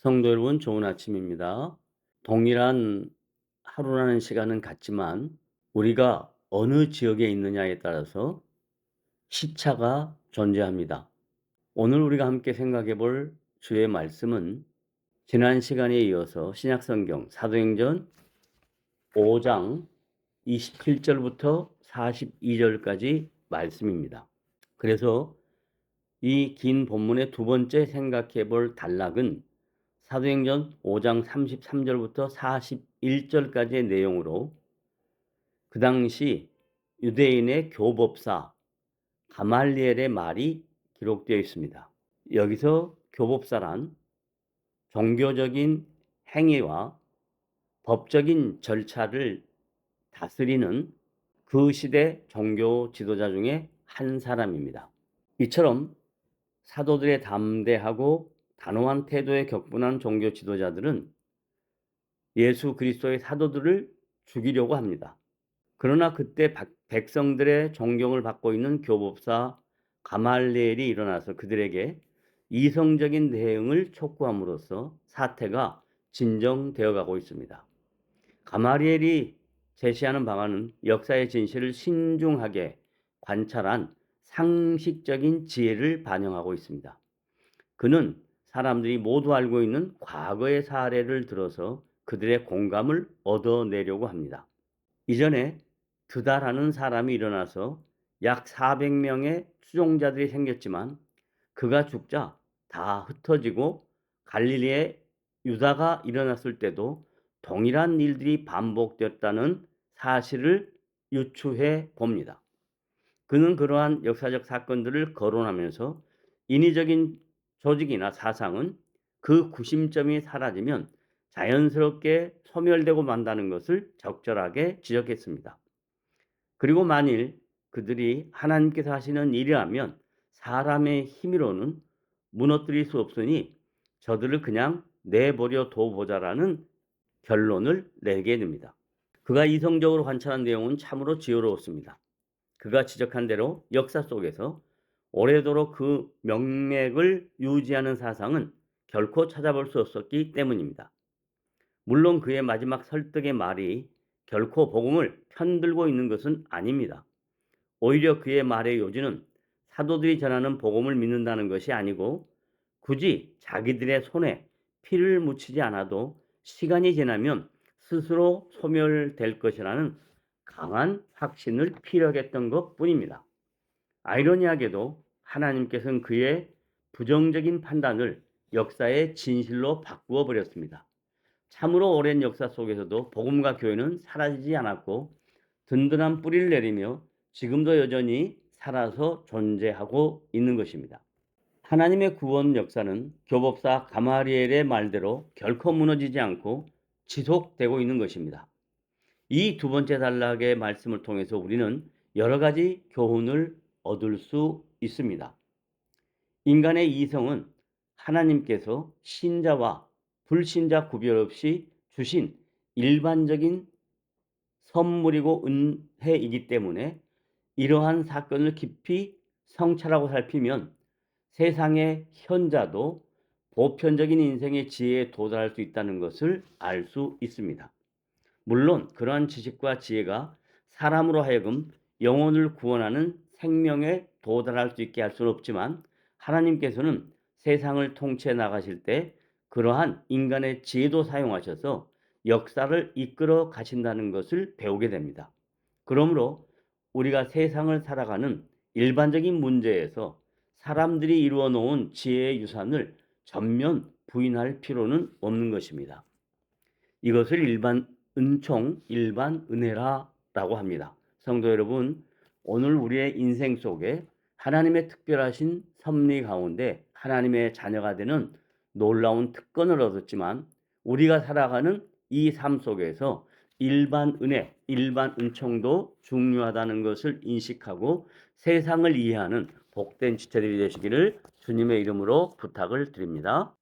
성도 여러분, 좋은 아침입니다. 동일한 하루라는 시간은 같지만 우리가 어느 지역에 있느냐에 따라서 시차가 존재합니다. 오늘 우리가 함께 생각해 볼 주의 말씀은 지난 시간에 이어서 신약성경 사도행전 5장 27절부터 42절까지 말씀입니다. 그래서 이 긴 본문의 두 번째 생각해 볼 단락은 사도행전 5장 33절부터 41절까지의 내용으로 그 당시 유대인의 교법사 가말리엘의 말이 기록되어 있습니다. 여기서 교법사란 종교적인 행위와 법적인 절차를 다스리는 그 시대 종교 지도자 중에 한 사람입니다. 이처럼 사도들의 담대하고 단호한 태도에 격분한 종교 지도자들은 예수 그리스도의 사도들을 죽이려고 합니다. 그러나 그때 백성들의 존경을 받고 있는 교법사 가말리엘이 일어나서 그들에게 이성적인 대응을 촉구함으로써 사태가 진정되어 가고 있습니다. 가말리엘이 제시하는 방안은 역사의 진실을 신중하게 관찰한 상식적인 지혜를 반영하고 있습니다. 그는 사람들이 모두 알고 있는 과거의 사례를 들어서 그들의 공감을 얻어내려고 합니다. 이전에 드다라는 사람이 일어나서 약 400명의 추종자들이 생겼지만 그가 죽자 다 흩어지고 갈릴리에 유다가 일어났을 때도 동일한 일들이 반복되었다는 사실을 유추해 봅니다. 그는 그러한 역사적 사건들을 거론하면서 인위적인 조직이나 사상은 그 구심점이 사라지면 자연스럽게 소멸되고 만다는 것을 적절하게 지적했습니다. 그리고 만일 그들이 하나님께서 하시는 일이라면 사람의 힘으로는 무너뜨릴 수 없으니 저들을 그냥 내버려 둬보자라는 결론을 내게 됩니다. 그가 이성적으로 관찰한 내용은 참으로 지혜로웠습니다. 그가 지적한 대로 역사 속에서 오래도록 그 명맥을 유지하는 사상은 결코 찾아볼 수 없었기 때문입니다. 물론 그의 마지막 설득의 말이 결코 복음을 편들고 있는 것은 아닙니다. 오히려 그의 말의 요지는 사도들이 전하는 복음을 믿는다는 것이 아니고 굳이 자기들의 손에 피를 묻히지 않아도 시간이 지나면 스스로 소멸될 것이라는 강한 확신을 피력했던 것뿐입니다. 아이러니하게도 하나님께서는 그의 부정적인 판단을 역사의 진실로 바꾸어 버렸습니다. 참으로 오랜 역사 속에서도 복음과 교회는 사라지지 않았고 든든한 뿌리를 내리며 지금도 여전히 살아서 존재하고 있는 것입니다. 하나님의 구원 역사는 교법사 가마리엘의 말대로 결코 무너지지 않고 지속되고 있는 것입니다. 이 두 번째 단락의 말씀을 통해서 우리는 여러 가지 교훈을 얻을 수 있습니다. 인간의 이성은 하나님께서 신자와 불신자 구별 없이 주신 일반적인 선물이고 은혜이기 때문에 이러한 사건을 깊이 성찰하고 살피면 세상의 현자도 보편적인 인생의 지혜에 도달할 수 있다는 것을 알 수 있습니다. 물론 그러한 지식과 지혜가 사람으로 하여금 영혼을 구원하는 생명에 도달할 수 있게 할 수는 없지만 하나님께서는 세상을 통치해 나가실 때 그러한 인간의 지혜도 사용하셔서 역사를 이끌어 가신다는 것을 배우게 됩니다. 그러므로 우리가 세상을 살아가는 일반적인 문제에서 사람들이 이루어 놓은 지혜의 유산을 전면 부인할 필요는 없는 것입니다. 이것을 일반 은총, 일반 은혜라고 합니다. 성도 여러분, 오늘 우리의 인생 속에 하나님의 특별하신 섭리 가운데 하나님의 자녀가 되는 놀라운 특권을 얻었지만 우리가 살아가는 이 삶 속에서 일반 은혜, 일반 은총도 중요하다는 것을 인식하고 세상을 이해하는 복된 지체들이 되시기를 주님의 이름으로 부탁을 드립니다.